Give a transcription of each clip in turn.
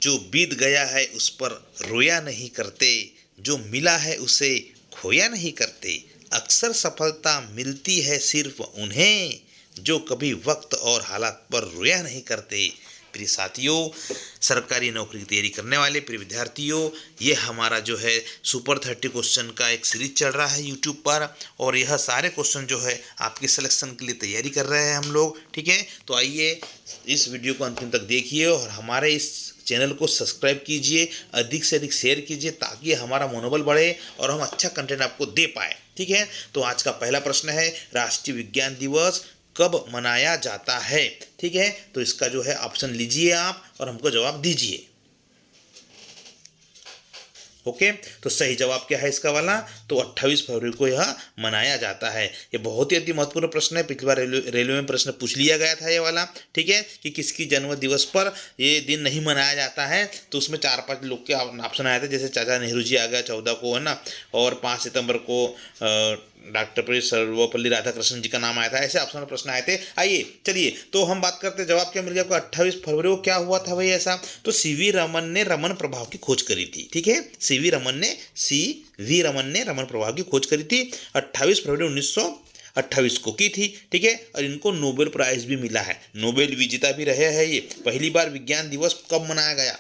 जो बीत गया है उस पर रोया नहीं करते, जो मिला है उसे खोया नहीं करते। अक्सर सफलता मिलती है सिर्फ उन्हें जो कभी वक्त और हालात पर रोया नहीं करते। प्रिय साथियों, सरकारी नौकरी की तैयारी करने वाले प्रिय विद्यार्थियों, ये हमारा जो है सुपर 30 क्वेश्चन का एक सीरीज चल रहा है यूट्यूब पर, और यह सारे क्वेश्चन जो है आपके सिलेक्शन के लिए तैयारी कर रहे हैं हम लोग। ठीक है, तो आइए इस वीडियो को अंतिम तक देखिए और हमारे इस चैनल को सब्सक्राइब कीजिए, अधिक से अधिक शेयर कीजिए ताकि हमारा मनोबल बढ़े और हम अच्छा कंटेंट आपको दे पाए। ठीक है, तो आज का पहला प्रश्न है, राष्ट्रीय विज्ञान दिवस कब मनाया जाता है? ठीक है, तो इसका जो है ऑप्शन लीजिए आप और हमको जवाब दीजिए। ओके, तो सही जवाब क्या है इसका वाला? तो 28 फरवरी को यह मनाया जाता है। ये बहुत ही अति महत्वपूर्ण प्रश्न है, पिछली बार रेलवे में प्रश्न पूछ लिया गया था ये वाला। ठीक है, कि किसकी जन्म दिवस पर ये दिन नहीं मनाया जाता है, तो उसमें 4-5 लोग के ऑप्शन आए थे, जैसे चाचा नेहरू जी आ गया 14 को, है ना, और 5 सितंबर को डॉक्टर सर्वपल्ली राधाकृष्णन जी का नाम आया था। ऐसे ऑप्शन में प्रश्न आए थे। आइए चलिए, तो हम बात करते हैं जवाब क्या मिल गया आपको। 28 फरवरी को क्या हुआ था भाई ऐसा? तो सीवी रमन ने रमन प्रभाव की खोज करी थी। ठीक है, सीवी रमन ने रमन प्रभाव की खोज करी थी 28 फरवरी 1928 को की थी। ठीक है, और इनको नोबेल प्राइज भी मिला है, नोबेल विजेता भी रहे हैं ये। पहली बार विज्ञान दिवस कब मनाया गया?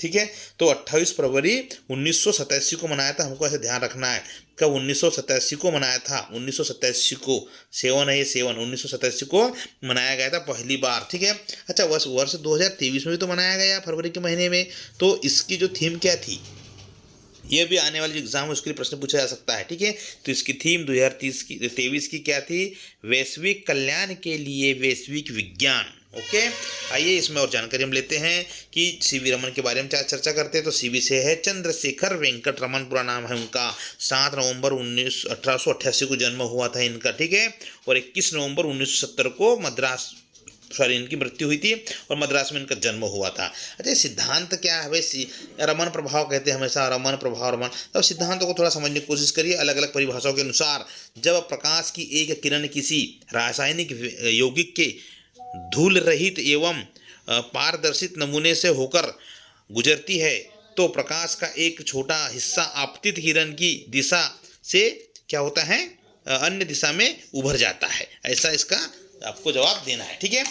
ठीक है, तो 28 फरवरी 1987 को मनाया था, हमको ऐसे ध्यान रखना है। कब? 1987 को मनाया था, 1987 को, 7 है ये 7, 1987 को मनाया गया था पहली बार। ठीक है, अच्छा, वर्ष 2023 में भी तो मनाया गया फरवरी के महीने में। तो इसकी जो थीम क्या थी, ये भी आने वाले एग्जाम में उसके लिए प्रश्न पूछा जा सकता है। ठीक है, तो इसकी थीम 2023 की क्या थी? वैश्विक कल्याण के लिए वैश्विक विज्ञान। ओके, आइए इसमें और जानकारी हम लेते हैं कि सीवी रमन के बारे में चर्चा करते हैं। तो सीवी से है चंद्रशेखर वेंकट रमन, पूरा नाम है उनका। 7 नवंबर 1888 को जन्म हुआ था इनका। ठीक है, और 21 नवंबर 1970 को इनकी मृत्यु हुई थी और मद्रास में इनका जन्म हुआ था। अच्छा, सिद्धांत क्या है भाई? रमन प्रभाव कहते हैं हमेशा, रमन प्रभाव, रमन। अब सिद्धांतों को थोड़ा समझने की कोशिश करिए अलग अलग परिभाषाओं के अनुसार। जब प्रकाश की एक किरण किसी रासायनिक यौगिक के धूल रहित एवं पारदर्शित नमूने से होकर गुजरती है, तो प्रकाश का एक छोटा हिस्सा आपतित किरण की दिशा से क्या होता है? अन्य दिशा में उभर जाता है। ऐसा इसका आपको जवाब देना है। ठीक है,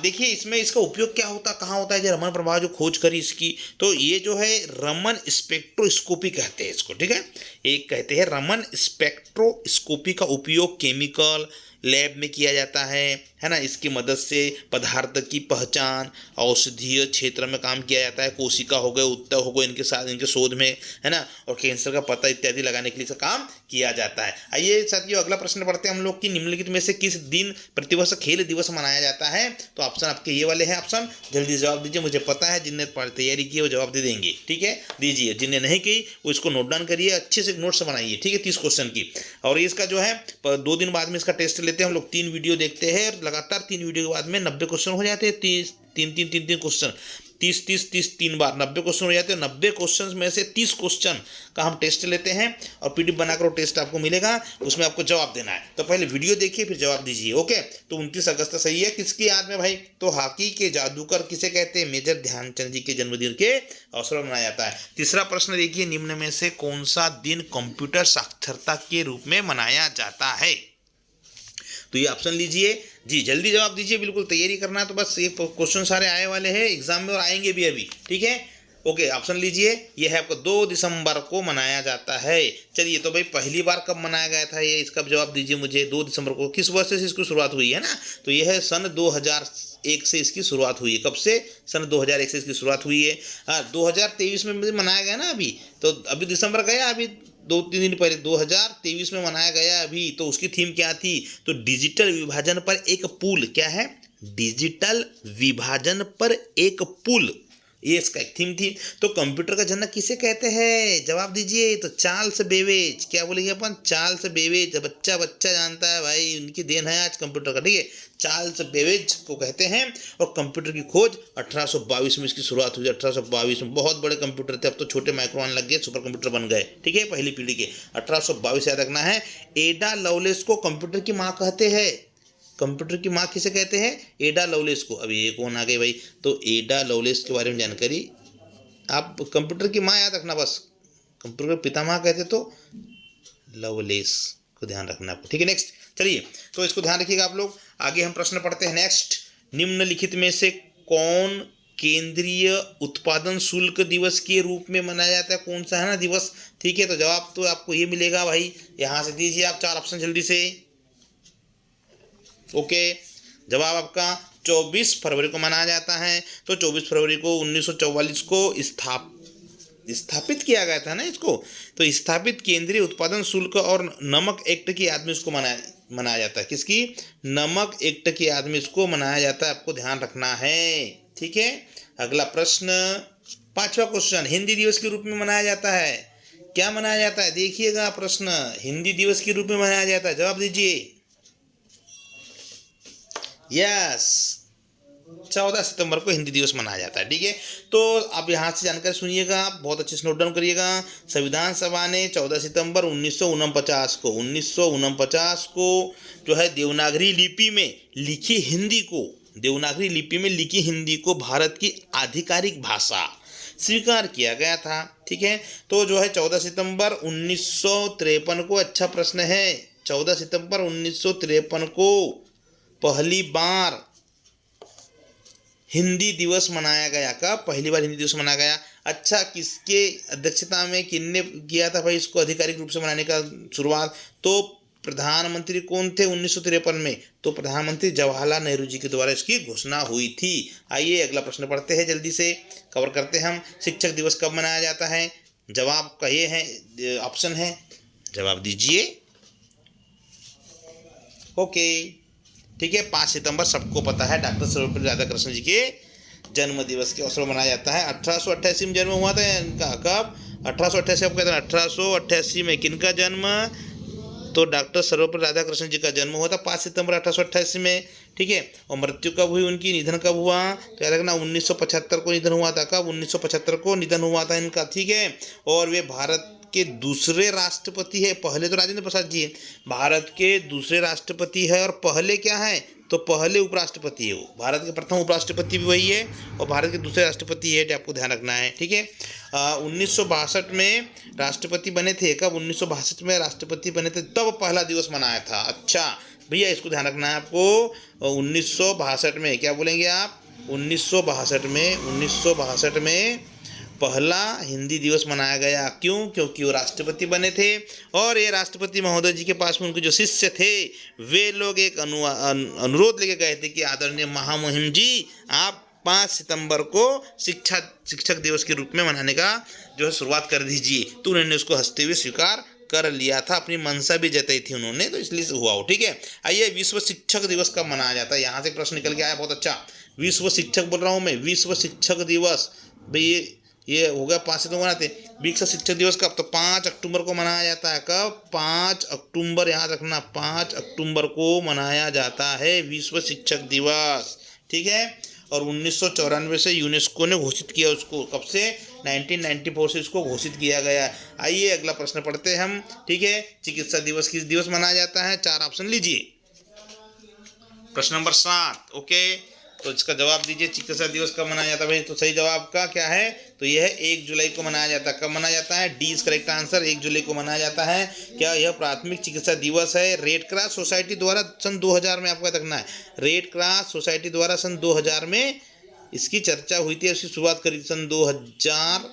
देखिए इसमें इसका उपयोग क्या होता, कहाँ होता है? जो रमन प्रभाव जो खोज करी इसकी, तो ये जो है रमन स्पेक्ट्रोस्कोपी कहते हैं इसको। ठीक है, एक कहते हैं रमन स्पेक्ट्रोस्कोपी का उपयोग केमिकल लैब में किया जाता है ना। इसकी मदद से पदार्थ की पहचान, औषधीय क्षेत्र में काम किया जाता है, कोशिका हो गए, उत्तक हो गए, इनके साथ इनके शोध में, है ना, और कैंसर का पता इत्यादि लगाने के लिए काम किया जाता है। आइए साथियों, अगला प्रश्न पढ़ते हैं हम लोग कि निम्नलिखित में से किस दिन प्रतिवर्ष खेल दिवस मनाया जाता है? तो ऑप्शन आपके ये वाले हैं ऑप्शन, जल्दी जवाब दीजिए। मुझे पता है जिनने तैयारी की है वो जवाब दे देंगे। ठीक है, दीजिए, जिनने नहीं की वो इसको नोट डाउन करिए, अच्छे से नोट्स बनाइए। ठीक है, 30 क्वेश्चन की, और इसका जो है 2 दिन बाद में इसका टेस्ट लेते हैं हम लोग। 3 वीडियो देखते हैं और लगातार 3 वीडियो के बाद में 90 क्वेश्चन हो जाते हैं। 3 क्वेश्चन, 30 3 बार 90 क्वेश्चन हो जाते हैं। 90 क्वेश्चन में से 30 क्वेश्चन का हम टेस्ट लेते हैं और पीडीएफ बनाकर टेस्ट आपको मिलेगा, उसमें आपको जवाब देना है। तो पहले वीडियो देखिए फिर जवाब दीजिए। ओके, तो 29 अगस्त सही है। किसकी याद में भाई? तो हॉकी के जादूगर किसे कहते हैं? मेजर ध्यानचंद जी के जन्मदिन के अवसर पर मनाया जाता है। तीसरा प्रश्न देखिए, निम्न में से कौन सा दिन कंप्यूटर साक्षरता के रूप में मनाया जाता है? तो ये ऑप्शन लीजिए जी, जल्दी जवाब दीजिए, बिल्कुल तैयारी करना है। तो बस ये क्वेश्चन सारे आए वाले हैं एग्जाम में और आएंगे भी अभी। ठीक है, ओके, ऑप्शन लीजिए। ये है आपको 2 दिसंबर को मनाया जाता है। चलिए, तो भाई पहली बार कब मनाया गया था ये, इसका जवाब दीजिए मुझे। 2 दिसंबर को किस वर्ष से इसकी शुरुआत हुई है ना? तो यह है सन 2001 से इसकी शुरुआत हुई है। कब से? सन 2001 से इसकी शुरुआत हुई है। हाँ, 2023 में मनाया गया ना अभी, तो अभी दिसंबर गया, अभी 2-3 दिन पहले 2023 में मनाया गया अभी। तो उसकी थीम क्या थी? तो डिजिटल विभाजन पर एक पुल। क्या है? डिजिटल विभाजन पर एक पुल, ये इसका एक थीम थी। तो कंप्यूटर का जनक किसे कहते हैं? जवाब दीजिए। तो चार्ल्स बेबेज। क्या बोलेंगे अपन? Charles Babbage. बच्चा जानता है भाई, उनकी देन है आज कंप्यूटर का। ठीक है, चार्ल्स बेबेज को कहते हैं। और कंप्यूटर की खोज 1822 में इसकी शुरुआत हुई। 1822 में बहुत बड़े कंप्यूटर थे, अब तो छोटे माइक्रो आने लग गए, सुपर कंप्यूटर बन गए। ठीक है, पहली पीढ़ी के 1822 याद रखना है। एडा लवलेस को कंप्यूटर की माँ कहते हैं। कंप्यूटर की माँ किसे कहते हैं? एडा लवलेस को। अब ये कौन आ गए भाई? तो एडा लवलेस के बारे में जानकारी, आप कंप्यूटर की माँ याद रखना बस, कंप्यूटर के पितामह कहते तो लवलेस को ध्यान रखना आपको, ठीक है। नेक्स्ट चलिए, तो इसको ध्यान रखिएगा आप लोग। आगे हम प्रश्न पढ़ते हैं। नेक्स्ट, निम्नलिखित में से कौन केंद्रीय उत्पादन शुल्क दिवस के रूप में मनाया जाता है? कौन सा है ना दिवस, ठीक है। तो जवाब तो आपको ये मिलेगा भाई, यहाँ से दीजिए आप 4 ऑप्शन जल्दी से। ओके, जवाब आपका 24 फरवरी को मनाया जाता है। तो 24 फरवरी को 1944 को स्थापित किया गया था ना इसको। तो स्थापित केंद्रीय उत्पादन शुल्क और नमक एक्ट की याद में इसको मनाया जाता है। किसकी? नमक एक्ट की याद में इसको मनाया जाता है, आपको ध्यान रखना है, ठीक है। अगला प्रश्न, 5वां क्वेश्चन, हिंदी दिवस के रूप में मनाया जाता है। क्या मनाया जाता है? देखिएगा प्रश्न, हिंदी दिवस के रूप में मनाया जाता है, जवाब दीजिए। यस, 14 सितंबर को हिंदी दिवस मनाया जाता है, ठीक है। तो अब यहाँ से जानकारी सुनिएगा, आप बहुत अच्छे से नोट डाउन करिएगा। संविधान सभा ने 14 सितंबर 1949 को जो है देवनागरी लिपि में लिखी हिंदी को भारत की आधिकारिक भाषा स्वीकार किया गया था, ठीक है। तो जो है 14 सितंबर 1953 को, अच्छा प्रश्न है, 14 सितंबर 1953 को पहली बार हिंदी दिवस मनाया गया। कब पहली बार हिंदी दिवस मनाया गया? अच्छा, किसके अध्यक्षता में, किसने किया था भाई इसको आधिकारिक रूप से मनाने का शुरुआत? तो प्रधानमंत्री कौन थे 1953 में? तो प्रधानमंत्री जवाहरलाल नेहरू जी के द्वारा इसकी घोषणा हुई थी। आइए अगला प्रश्न पढ़ते हैं, जल्दी से कवर करते हैं हम। शिक्षक दिवस कब मनाया जाता है? जवाब का ये है, ऑप्शन है, जवाब दीजिए। ओके, ठीक है, 5 सितंबर सबको पता है, डॉक्टर सर्वपल्ली राधाकृष्णन जी के जन्म दिवस के अवसर मनाया जाता है। 1888 में जन्म हुआ था इनका। कब? 1888, आपको कहते हैं 1888 में किनका जन्म? तो डॉक्टर सर्वपल्ली राधाकृष्णन जी का जन्म हुआ था 5 सितंबर 1888 में, ठीक है। और मृत्यु कब हुई उनकी, निधन कब हुआ? तो याद रखना 1975 को निधन हुआ था। कब? 1975 को निधन हुआ था इनका, ठीक है। और वे भारत के दूसरे राष्ट्रपति है, पहले तो राजेंद्र प्रसाद जी है, भारत के दूसरे राष्ट्रपति है, और पहले क्या है? तो पहले उपराष्ट्रपति है वो। भारत के प्रथम उपराष्ट्रपति भी वही है और भारत के दूसरे राष्ट्रपति है, आपको ध्यान रखना है, ठीक है। 1962 में राष्ट्रपति बने थे। कब? 1962 में राष्ट्रपति बने थे, तब पहला दिवस मनाया था। अच्छा भैया, इसको ध्यान रखना है आपको। 1962 में, क्या बोलेंगे आप? 1962 में पहला हिंदी दिवस मनाया गया। क्यों? क्योंकि वो राष्ट्रपति बने थे, और ये राष्ट्रपति महोदय जी के पास में उनके जो शिष्य थे, वे लोग एक अनुरोध लेके गए थे कि आदरणीय महामहिम जी, आप 5 सितंबर को शिक्षक दिवस के रूप में मनाने का जो है शुरुआत कर दीजिए। तो उन्होंने उसको हंसते हुए स्वीकार कर लिया था, अपनी मनसा भी जताई थी उन्होंने, तो इसलिए हुआ हो, ठीक है। आइए, विश्व शिक्षक दिवस कब मनाया जाता है? यहाँ से प्रश्न निकल के आया, बहुत अच्छा। विश्व शिक्षक बोल रहा हूँ मैं, विश्व शिक्षक दिवस भाई ये हो गया 5 सितंबर मनाते। विश्व शिक्षक दिवस कब? तो 5 अक्टूबर को मनाया जाता है। कब? 5 अक्टूबर, याद रखना, 5 अक्टूबर को मनाया जाता है विश्व शिक्षक दिवस, ठीक है। और 1994 से यूनेस्को ने घोषित किया उसको। कब से? 1994 से इसको घोषित किया गया। आइए अगला प्रश्न पढ़ते हैं हम, ठीक है। चिकित्सा दिवस किस दिवस मनाया जाता है? 4 ऑप्शन लीजिए। प्रश्न नंबर 7, ओके। तो इसका जवाब दीजिए, चिकित्सा दिवस कब मनाया जाता है भाई? तो सही जवाब का क्या है? तो यह है 1 जुलाई को मनाया जाता है। कब मनाया जाता है? डी इज करेक्ट आंसर, 1 जुलाई को मनाया जाता है। क्या यह प्राथमिक चिकित्सा दिवस है? रेड क्रॉस सोसाइटी द्वारा सन 2000 में, आपको रखना है, रेड क्रॉस सोसाइटी द्वारा सन 2000 में इसकी चर्चा हुई थी, इसकी शुरुआत करी थी सन 2000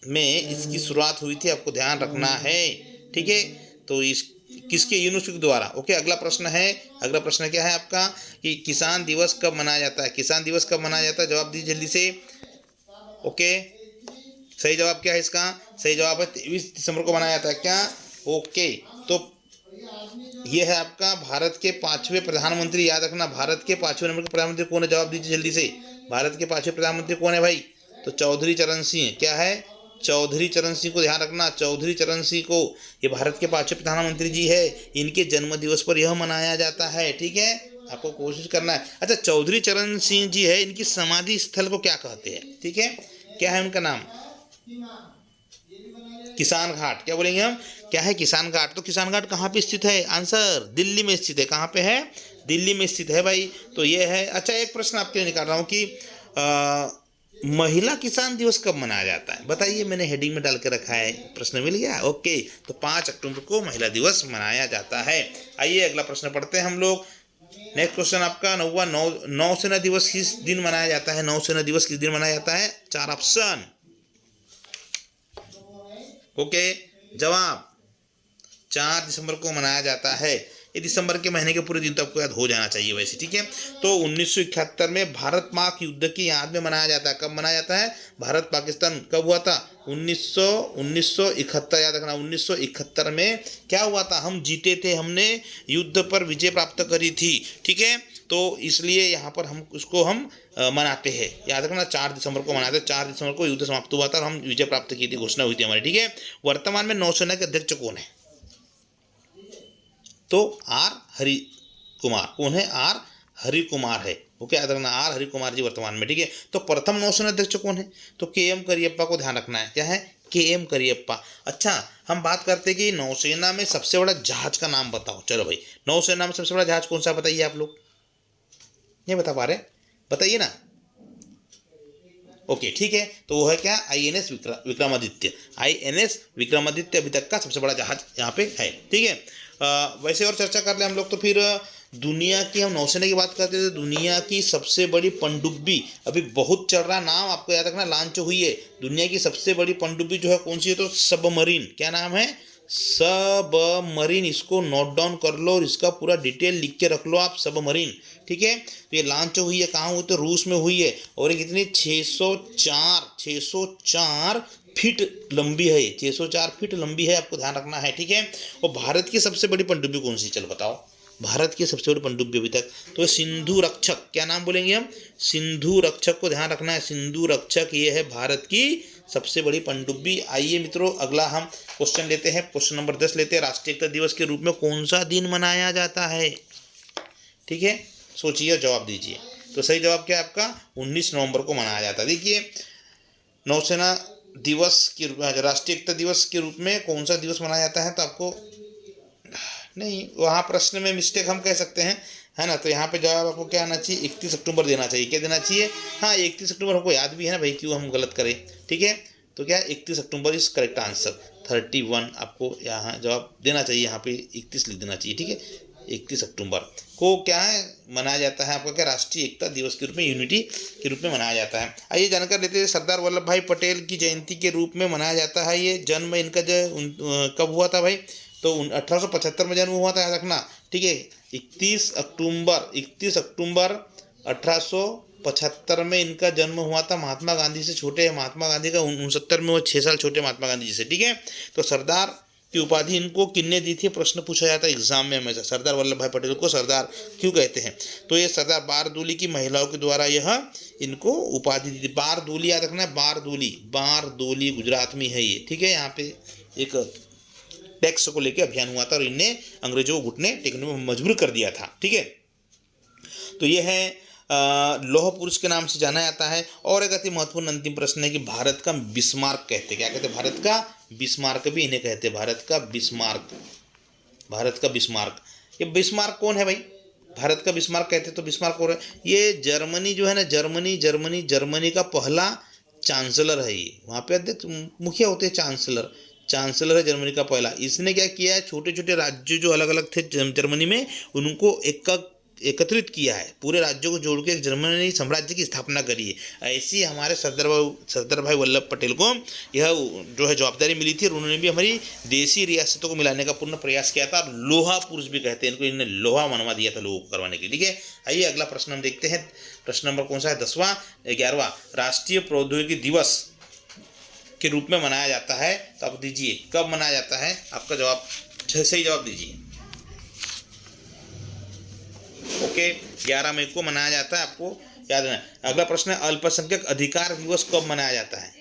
में, इसकी शुरुआत हुई थी, आपको ध्यान रखना है, ठीक है। तो इस किसके? यूनेस्को द्वारा। ओके, अगला प्रश्न है, अगला प्रश्न क्या है आपका कि किसान दिवस कब मनाया जाता है? किसान दिवस कब मनाया जाता है? जवाब दीजिए जल्दी से। ओके, सही जवाब क्या है इसका? सही जवाब है 23 दिसंबर को मनाया जाता है। क्या? ओके, तो ये है आपका भारत के 5वें प्रधानमंत्री, याद रखना, भारत के 5वें नंबर के प्रधानमंत्री कौन है? जवाब दीजिए जल्दी से। भारत के 5वें प्रधानमंत्री कौन है भाई? तो चौधरी चरण सिंह। क्या है? चौधरी चरण सिंह को ध्यान रखना, चौधरी चरण सिंह को, ये भारत के 5वें प्रधानमंत्री जी है, इनके जन्म दिवस पर यह मनाया जाता है, ठीक है। आपको कोशिश करना है। अच्छा, चौधरी चरण सिंह जी है, इनकी समाधि स्थल को क्या कहते हैं? ठीक है, क्या है उनका नाम? किसान घाट। क्या बोलेंगे हम? क्या है? किसान घाट। तो किसान घाट कहाँ पे स्थित है? आंसर दिल्ली में स्थित है। कहाँ पे है? दिल्ली में स्थित है भाई। तो ये है। अच्छा, एक प्रश्न आपके लिए निकाल रहा हूँ कि महिला किसान दिवस कब मनाया जाता है, बताइए। मैंने हेडिंग में डाल के रखा है, प्रश्न मिल गया। ओके, तो 5 अक्टूबर को महिला दिवस मनाया जाता है। आइए अगला प्रश्न पढ़ते हैं हम लोग। नेक्स्ट क्वेश्चन आपका 9वां, नौसेना दिवस किस दिन मनाया जाता है? नौसेना दिवस किस दिन मनाया जाता है? 4 ऑप्शन। ओके, जवाब 4 दिसंबर को मनाया जाता है। ये दिसंबर के महीने के पूरे दिन तो आपको याद हो जाना चाहिए वैसे, ठीक है। तो 1971 में भारत पाक युद्ध की याद में मनाया जाता है। कब मनाया जाता है? भारत पाकिस्तान कब हुआ था? 1971 याद रखना। 1971 में क्या हुआ था? हम जीते थे, हमने युद्ध पर विजय प्राप्त करी थी, ठीक है। तो इसलिए यहाँ पर हम उसको हम मनाते हैं, याद रखना। 4 दिसंबर को मनाते हैं। 4 दिसंबर को युद्ध समाप्त हुआ था और हम विजय प्राप्त की थी, घोषणा हुई थी हमारी, ठीक है। वर्तमान में नौसेना के अध्यक्ष कौन है? तो आर हरि कुमार। कौन है? आर हरि कुमार है। ओके, याद रखना, आर हरि कुमार जी वर्तमान में, ठीक है। तो प्रथम नौसेना अध्यक्ष कौन है? तो के.एम. करियप्पा को ध्यान रखना है। क्या है? के.एम. करियप्पा। अच्छा, हम बात करते हैं कि नौसेना में सबसे बड़ा जहाज का नाम बताओ। चलो भाई, नौसेना में सबसे बड़ा जहाज कौन सा, बताइए आप लोग। नहीं बता पा रहे? बताइए ना। ओके, ठीक है। तो वो है क्या? INS विक्रमादित्य। INS विक्रमादित्य अभी तक का सबसे बड़ा जहाज यहाँ पे है, ठीक है। वैसे और चर्चा कर ले हम लोग तो फिर दुनिया की, हम नौसेना की बात करते थे, दुनिया की सबसे बड़ी पनडुब्बी अभी बहुत चल रहा नाम, आपको याद रखना, लॉन्च हुई है। दुनिया की सबसे बड़ी पनडुब्बी जो है कौन सी है? तो सबमरीन। क्या नाम है? सबमरीन। इसको नोट डाउन कर लो और इसका पूरा डिटेल लिख के रख लो आप, सबमरीन, ठीक है। तो ये लॉन्च हुई है, कहाँ हुई? तो रूस में हुई है। और ये कितनी? 604 फीट लंबी है। 604 फीट लंबी है, आपको ध्यान रखना है, ठीक है। और भारत की सबसे बड़ी पनडुब्बी कौन सी? चलो बताओ। भारत की सबसे बड़ी पनडुब्बी अभी तक तो सिंधु रक्षक। क्या नाम बोलेंगे हम? सिंधु रक्षक को ध्यान रखना है। सिंधु रक्षक ये है भारत की सबसे बड़ी पनडुब्बी। आइए मित्रों, अगला हम क्वेश्चन लेते हैं। क्वेश्चन नंबर 10 लेते हैं। राष्ट्रीय एकता दिवस के रूप में कौन सा दिन मनाया जाता है? ठीक है, सोचिए और जवाब दीजिए। तो सही जवाब क्या है आपका? 19 नवंबर को मनाया जाता है। देखिए, नौसेना दिवस के रूप में, राष्ट्रीय एकता दिवस के रूप में कौन सा दिवस मनाया जाता है? तो आपको नहीं, वहाँ प्रश्न में मिस्टेक हम कह सकते हैं, है ना। तो यहाँ पे जवाब आपको क्या आना चाहिए? 31 अक्टूबर देना चाहिए। क्या देना चाहिए? हाँ, 31 अक्टूबर हमको याद भी है ना भाई, क्यों हम गलत करें, ठीक है। तो क्या 31 अक्टूबर इज करेक्ट आंसर। 31 आपको यहाँ जवाब देना चाहिए, यहाँ पे 31 लिख देना चाहिए, ठीक है। 31 अक्टूबर को क्या है मनाया जाता है? आपका क्या? राष्ट्रीय एकता दिवस के रूप में, यूनिटी के रूप में मनाया जाता है। आइए जानकर लेते हैं। सरदार वल्लभ भाई पटेल की जयंती के रूप में मनाया जाता है। ये जन्म इनका जो कब हुआ था भाई? तो 1875 में जन्म हुआ था, याद रखना, ठीक है। 31 अक्टूबर 1875 में इनका जन्म हुआ था। महात्मा गांधी से छोटे हैं। महात्मा गांधी का 69 में, वो 6 साल छोटे महात्मा गांधी जी से, ठीक है। तो सरदार की उपाधि इनको किसने दी थी? प्रश्न पूछा जाता है एग्जाम में हमेशा। सरदार वल्लभ भाई पटेल को सरदार क्यों कहते हैं? तो ये सरदार बारदोली की महिलाओं के द्वारा यह इनको उपाधि दी थी। बारदोली याद रखना है, बारदोली गुजरात में है ये, ठीक है। यहाँ पे एक टैक्स को लेकर अभियान हुआ था और इनने अंग्रेजों को घुटने टेकने में मजबूर कर दिया था, ठीक है। तो ये है लौह पुरुष के नाम से जाना जाता है। और एक अति महत्वपूर्ण अंतिम प्रश्न है कि भारत का बिस्मार्क कहते, क्या कहते? भारत का बिस्मार्क भी इन्हें कहते, भारत का बिस्मार्क। भारत का बिस्मार्क, ये बिस्मार्क कौन है भाई? भारत का बिस्मार्क कहते तो बिस्मार्क कौन है? ये जर्मनी जो है ना, जर्मनी का पहला चांसलर है ये। वहाँ पे अध्यक्ष मुखिया होते हैं, चांसलर है जर्मनी का पहला। इसने क्या किया है? छोटे छोटे राज्य जो अलग अलग थे जर्मनी में, उनको एकत्रित किया है। पूरे राज्यों को जोड़ के एक जर्मनी साम्राज्य की स्थापना करी है। ऐसी हमारे सरदार भाई वल्लभ पटेल को यह जो है जवाबदारी मिली थी और उन्होंने भी हमारी देसी रियासतों को मिलाने का पूर्ण प्रयास किया था। लोहा पुरुष भी कहते हैं इनको, इन्होंने लोहा मनवा दिया था लोगों को करवाने के लिए, ठीक है। आइए अगला प्रश्न हम देखते हैं। प्रश्न नंबर कौन सा है? 10वां, 11वां। राष्ट्रीय प्रौद्योगिकी दिवस के रूप में मनाया जाता है। तो आप दीजिए कब मनाया जाता है? आपका जवाब सही जवाब दीजिए। ओके, 11 मई को मनाया जाता है, आपको याद रखना। अगला प्रश्न है, अल्पसंख्यक अधिकार दिवस कब मनाया जाता है?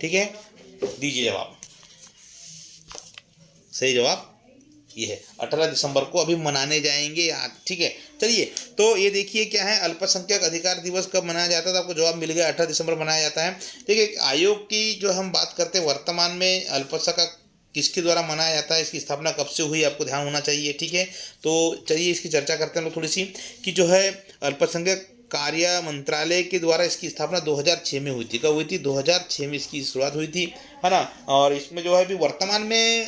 ठीक है, दीजिए जवाब। सही जवाब ये है, 18 दिसंबर को अभी मनाने जाएंगे यार, ठीक है। चलिए, तो ये देखिए क्या है, अल्पसंख्यक अधिकार दिवस कब मनाया जाता है? तो आपको जवाब मिल गया, 18 दिसंबर मनाया जाता है। ठीक है, आयोग की जो हम बात करते हैं वर्तमान में अल्पसंख्यक किसके द्वारा मनाया जाता है, इसकी स्थापना कब से हुई, आपको ध्यान होना चाहिए। ठीक है, तो चलिए इसकी चर्चा करते हैं लोग थोड़ी सी, कि जो है अल्पसंख्यक कार्य मंत्रालय के द्वारा इसकी स्थापना 2006 में हुई थी। कब हुई थी? 2006 में इसकी शुरुआत हुई थी, है ना। और इसमें जो है अभी वर्तमान में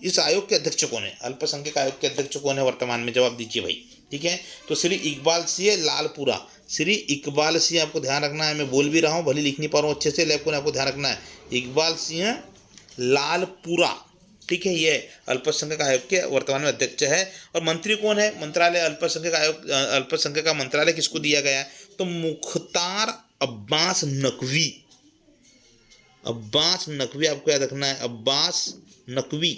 इस आयोग के अध्यक्ष कौन है, अल्पसंख्यक आयोग के अध्यक्ष कौन है वर्तमान में, जवाब दीजिए भाई। ठीक है, तो श्री इकबाल सिंह लालपुरा, श्री इकबाल सिंह, आपको ध्यान रखना है, मैं बोल भी रहा हूँ, भले लिख नहीं पा रहा हूँ अच्छे से, लेकिन आपको ध्यान रखना है, इकबाल सिंह लालपुरा। ठीक है, ये अल्पसंख्यक आयोग के वर्तमान में अध्यक्ष है। और मंत्री कौन है, मंत्रालय अल्पसंख्यक आयोग, अल्पसंख्यक का मंत्रालय किसको दिया गया है, तो मुख्तार अब्बास नकवी, अब्बास नकवी आपको याद रखना है, अब्बास नकवी,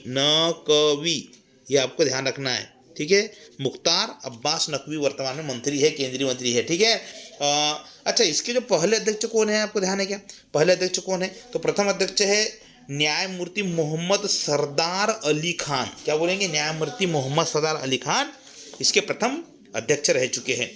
ये आपको ध्यान रखना है। ठीक है, मुख्तार अब्बास नकवी वर्तमान में मंत्री है, केंद्रीय मंत्री है। ठीक है, अच्छा, इसके जो पहले अध्यक्ष कौन है, आपको ध्यान है क्या, पहले अध्यक्ष कौन है, तो प्रथम अध्यक्ष है न्यायमूर्ति मोहम्मद सरदार अली खान। क्या बोलेंगे, न्यायमूर्ति मोहम्मद सरदार अली खान इसके प्रथम अध्यक्ष रह चुके हैं।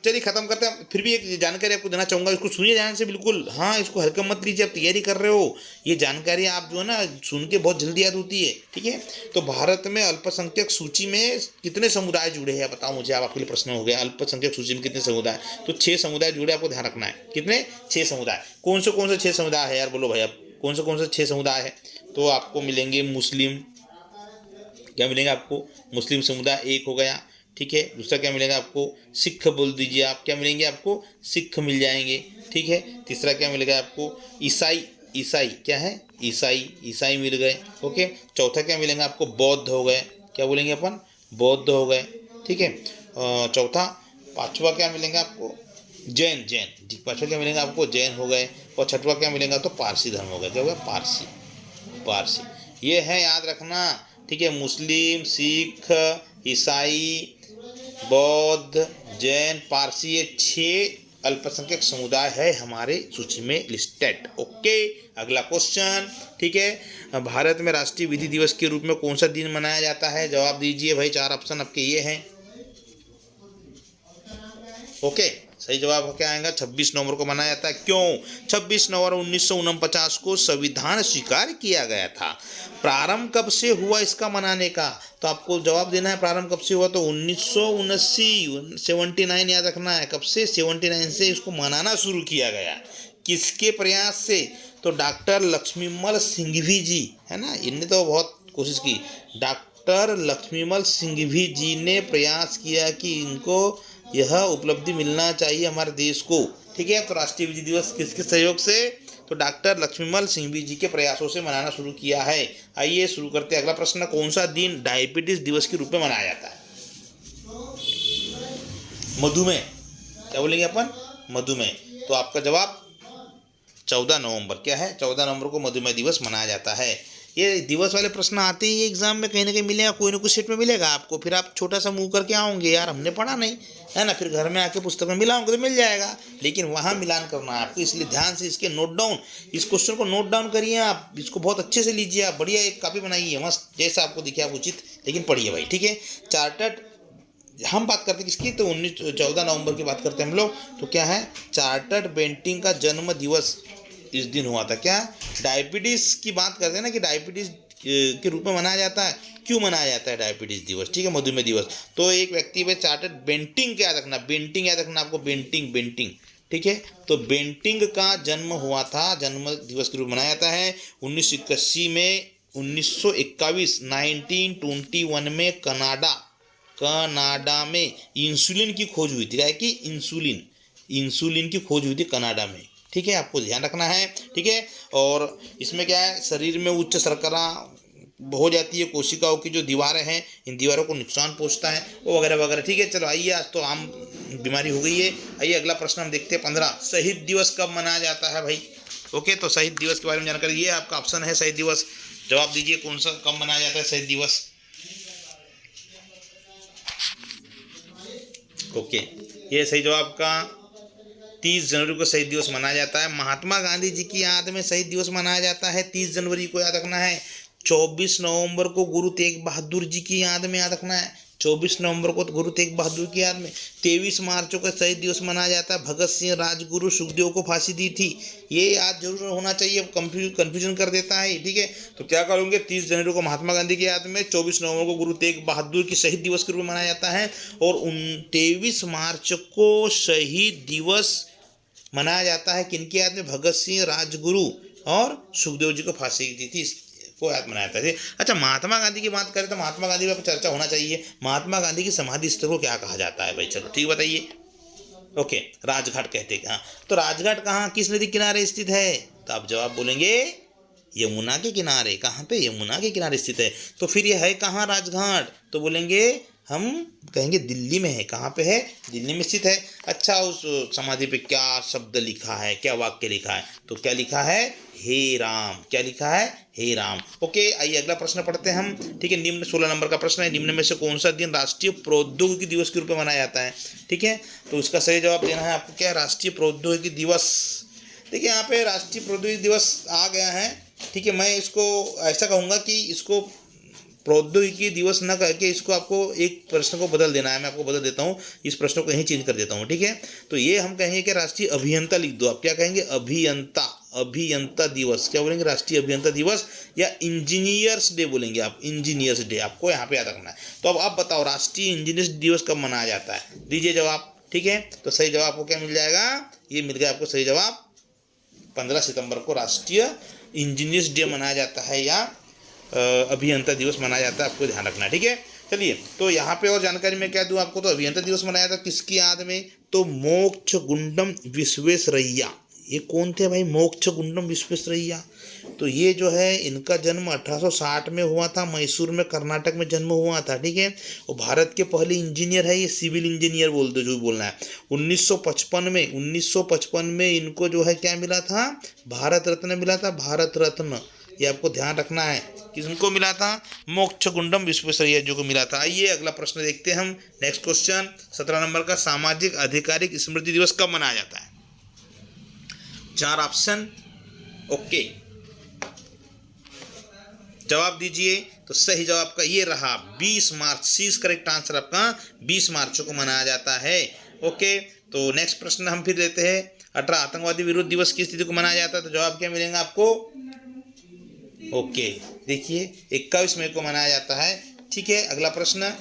चलिए खत्म करते हैं। फिर भी एक जानकारी आपको देना चाहूँगा, इसको सुनिए ध्यान से बिल्कुल, हाँ इसको हल्का मत लीजिए, आप तैयारी कर रहे हो, ये जानकारी आप जो है ना सुन के बहुत जल्दी याद होती है। ठीक है, तो भारत में अल्पसंख्यक सूची में कितने समुदाय जुड़े हैं, बताओ मुझे, आप आपके लिए प्रश्न हो गया, अल्पसंख्यक सूची में कितने समुदाय, तो 6 समुदाय जुड़े, आपको ध्यान रखना है। कितने? 6 समुदाय। कौन से 6 समुदाय है यार, बोलो भाई, आप कौन से 6 समुदाय है, तो आपको मिलेंगे मुस्लिम, क्या मिलेंगे आपको, मुस्लिम समुदाय एक हो गया। ठीक है, दूसरा क्या मिलेगा आपको, सिख बोल दीजिए आप, क्या मिलेंगे आपको, सिख मिल जाएंगे। ठीक है, तीसरा क्या मिलेगा आपको, ईसाई क्या है, ईसाई मिल गए। ओके, चौथा क्या मिलेगा आपको, बौद्ध हो गए, क्या बोलेंगे अपन, बौद्ध हो गए। ठीक है, चौथा। पांचवा क्या मिलेगा आपको, जैन, पांचवा क्या मिलेगा आपको, जैन हो गए। और छठवा क्या मिलेगा, तो पारसी धर्म हो गया, क्या होगा, पारसी। ये है, याद रखना। ठीक है, मुस्लिम, सिख, ईसाई, बौद्ध, जैन, पारसी, ये 6 अल्पसंख्यक समुदाय है हमारे सूची में लिस्टेड। ओके, अगला क्वेश्चन। ठीक है, भारत में राष्ट्रीय विधि दिवस के रूप में कौन सा दिन मनाया जाता है, जवाब दीजिए भाई, 4 ऑप्शन आपके ये हैं। ओके, सही जवाब क्या आएगा, 26 नवंबर को मनाया जाता है। क्यों? 26 नवंबर 1949 को संविधान स्वीकार किया गया था। प्रारंभ कब से हुआ इसका मनाने का, तो आपको जवाब देना है, प्रारंभ कब से हुआ, तो 1979, 79 याद रखना है, कब से, 79 से इसको मनाना शुरू किया गया। किसके प्रयास से, तो डॉक्टर लक्ष्मीमल सिंघवी जी, है ना, इनने तो बहुत कोशिश की, डॉक्टर लक्ष्मीमल सिंघवी जी ने प्रयास किया कि इनको यह उपलब्धि मिलना चाहिए हमारे देश को। ठीक है, तो राष्ट्रीय विधि दिवस किसके सहयोग से, तो डॉक्टर लक्ष्मीमल सिंघवी जी के प्रयासों से मनाना शुरू किया है। आइए शुरू करते हैं अगला प्रश्न, कौन सा दिन डायबिटीज दिवस के रूप में मनाया जाता है, मधुमेह, क्या बोलेंगे अपन, मधुमेह। तो आपका जवाब 14 नवंबर, क्या है, 14 नवंबर को मधुमेह दिवस मनाया जाता है। ये दिवस वाले प्रश्न आते ही एग्जाम में कहीं ना कहीं मिलेगा, कोई ना कोई सेट में मिलेगा आपको, फिर आप छोटा सा मुंह करके आओगे, यार हमने पढ़ा नहीं है ना, फिर घर में आके पुस्तक में मिलाओगे तो मिल जाएगा, लेकिन वहाँ मिलान करना है आपको, इसलिए ध्यान से इसके नोट डाउन, इस क्वेश्चन को नोट डाउन करिए आप, इसको बहुत अच्छे से लीजिए आप, बढ़िया एक कॉपी बनाइए मस्त, जैसा आपको दिखे आप उचित, लेकिन पढ़िए भाई। ठीक है, चार्टर्ड, हम बात करते हैं किसकी, तो 14 नवंबर की बात करते हैं हम लोग, तो क्या है, चार्टर्ड बेंटिंग का जन्म दिवस इस दिन हुआ था। क्या, डायबिटीज़ की बात करते हैं ना, कि डायबिटीज़ के रूप में मनाया जाता है, क्यों मनाया जाता है डायबिटीज़ दिवस, ठीक है, मधुमेह दिवस, तो एक व्यक्ति पे चार्टर्ड बेंटिंग क्या याद रखना, बेंटिंग याद रखना आपको, बेंटिंग। ठीक है, तो बेंटिंग का जन्म हुआ था, जन्म दिवस के रूप में मनाया जाता है 1981 में, 1921 में कनाडा में इंसुलिन की खोज हुई थी, क्या है कि इंसुलिन की खोज हुई थी कनाडा में। ठीक है, आपको ध्यान रखना है। ठीक है, और इसमें क्या है, शरीर में उच्च शर्करा हो जाती है, कोशिकाओं की जो दीवारें हैं, इन दीवारों को नुकसान पहुंचता है, वो वगैरह वगैरह। ठीक है, चलो आइए, आज तो आम बीमारी हो गई है। आइए अगला प्रश्न हम देखते हैं, 15, शहीद दिवस कब मनाया जाता है भाई। ओके, तो शहीद दिवस के बारे में जानकारी, ये आपका ऑप्शन है शहीद दिवस, जवाब दीजिए कौन सा, कब मनाया जाता है शहीद दिवस। ओके, ये सही जवाब का 30 जनवरी को शहीद दिवस मनाया जाता है। महात्मा गांधी जी की याद में शहीद दिवस मनाया जाता है 30 जनवरी को, याद रखना है। 24 नवंबर को गुरु तेग बहादुर जी की याद में, याद रखना है, 24 नवंबर को तो गुरु तेग बहादुर की याद में। 23 मार्च को शहीद दिवस मनाया जाता है, भगत सिंह राजगुरु सुखदेव को फांसी दी थी। ये याद जरूर होना चाहिए, कंफ्यूजन कर देता है, ठीक है। तो क्या करोगे, 30 जनवरी को महात्मा गांधी की याद में, 24 नवंबर को गुरु तेग बहादुर की शहीद दिवस के रूप में मनाया जाता है, और 23 मार्च को शहीद दिवस मनाया जाता है किनकी याद में, भगत सिंह राजगुरु और सुखदेव जी को फांसी दी थी को याद मनाया जाता है। अच्छा, महात्मा गांधी की बात करें तो महात्मा गांधी पर चर्चा होना चाहिए। महात्मा गांधी की समाधि स्थल को क्या कहा जाता है भाई, चलो ठीक बताइए। ओके, राजघाट कहते हैं। हाँ, तो राजघाट कहाँ किस नदी किनारे स्थित है, तो आप जवाब बोलेंगे यमुना के किनारे। कहाँ पे, यमुना के किनारे स्थित है। तो फिर ये है कहाँ राजघाट, तो बोलेंगे हम कहेंगे दिल्ली में है। कहाँ पे है, दिल्ली में स्थित है। अच्छा, उस समाधि पे क्या शब्द लिखा है, क्या वाक्य लिखा है, तो क्या लिखा है, हे राम। क्या लिखा है, हे राम। ओके, आइए अगला प्रश्न पढ़ते हैं हम, ठीक है। निम्न 16 नंबर का प्रश्न है, निम्न में से कौन सा दिन राष्ट्रीय प्रौद्योगिकी दिवस के रूप में मनाया जाता है, ठीक है। तो इसका सही जवाब देना है आपको, क्या है, राष्ट्रीय प्रौद्योगिकी दिवस। देखिए यहाँ पे राष्ट्रीय प्रौद्योगिकी दिवस आ गया है, ठीक है। मैं इसको ऐसा कहूँगा कि इसको प्रौद्योगिकी दिवस न करके इसको आपको एक प्रश्न को बदल देना है। मैं आपको बदल देता हूँ, इस प्रश्न को कहीं चेंज कर देता हूँ, ठीक है। तो ये हम कहेंगे कि राष्ट्रीय अभियंता लिख दो। आप क्या कहेंगे, अभियंता दिवस। क्या बोलेंगे, राष्ट्रीय अभियंता दिवस, या इंजीनियर्स डे बोलेंगे आप, इंजीनियर्स डे आपको यहाँ पे याद रखना है। तो अब आप बताओ राष्ट्रीय इंजीनियर्स दिवस कब मनाया जाता है, दीजिए जवाब, ठीक है। तो सही जवाब आपको क्या मिल जाएगा, ये मिल गया आपको सही जवाब, 15 सितंबर को राष्ट्रीय इंजीनियर्स डे मनाया जाता है, या अभियंता दिवस मनाया जाता है, आपको ध्यान रखना है, ठीक है। चलिए, तो यहाँ पे और जानकारी मैं क्या दूँ आपको, तो अभियंता दिवस मनाया था किसकी याद में, तो मोक्षगुंडम विश्वेश्वरैया। ये कौन थे भाई, मोक्षगुंडम विश्वेश्वरैया। तो ये जो है इनका जन्म 1860 में हुआ था, मैसूर में, कर्नाटक में जन्म हुआ था, ठीक है। और भारत के पहले इंजीनियर है, ये सिविल इंजीनियर बोल दो जो बोलना है। 1955 में इनको जो है क्या मिला था, भारत रत्न मिला था, भारत रत्न। ये आपको ध्यान रखना है, किसको मिला था, मोक्षगुंडम विश्वेश्वरैया जी को मिला था। आइए अगला प्रश्न देखते हैं हम, नेक्स्ट क्वेश्चन 17 नंबर का, सामाजिक आधिकारिक स्मृति दिवस कब मनाया जाता है, 4 ऑप्शन। ओके, जवाब दीजिए। तो सही जवाब का ये रहा 20 मार्च, सी इज करेक्ट आंसर आपका, 20 मार्च को मनाया जाता है। ओके, तो नेक्स्ट प्रश्न हम फिर लेते हैं, 18 आतंकवादी विरोध दिवस किस तिथि को मनाया जाता है, तो जवाब क्या मिलेगा आपको। ओके, देखिए 21 मई को मनाया जाता है, ठीक है। अगला प्रश्न,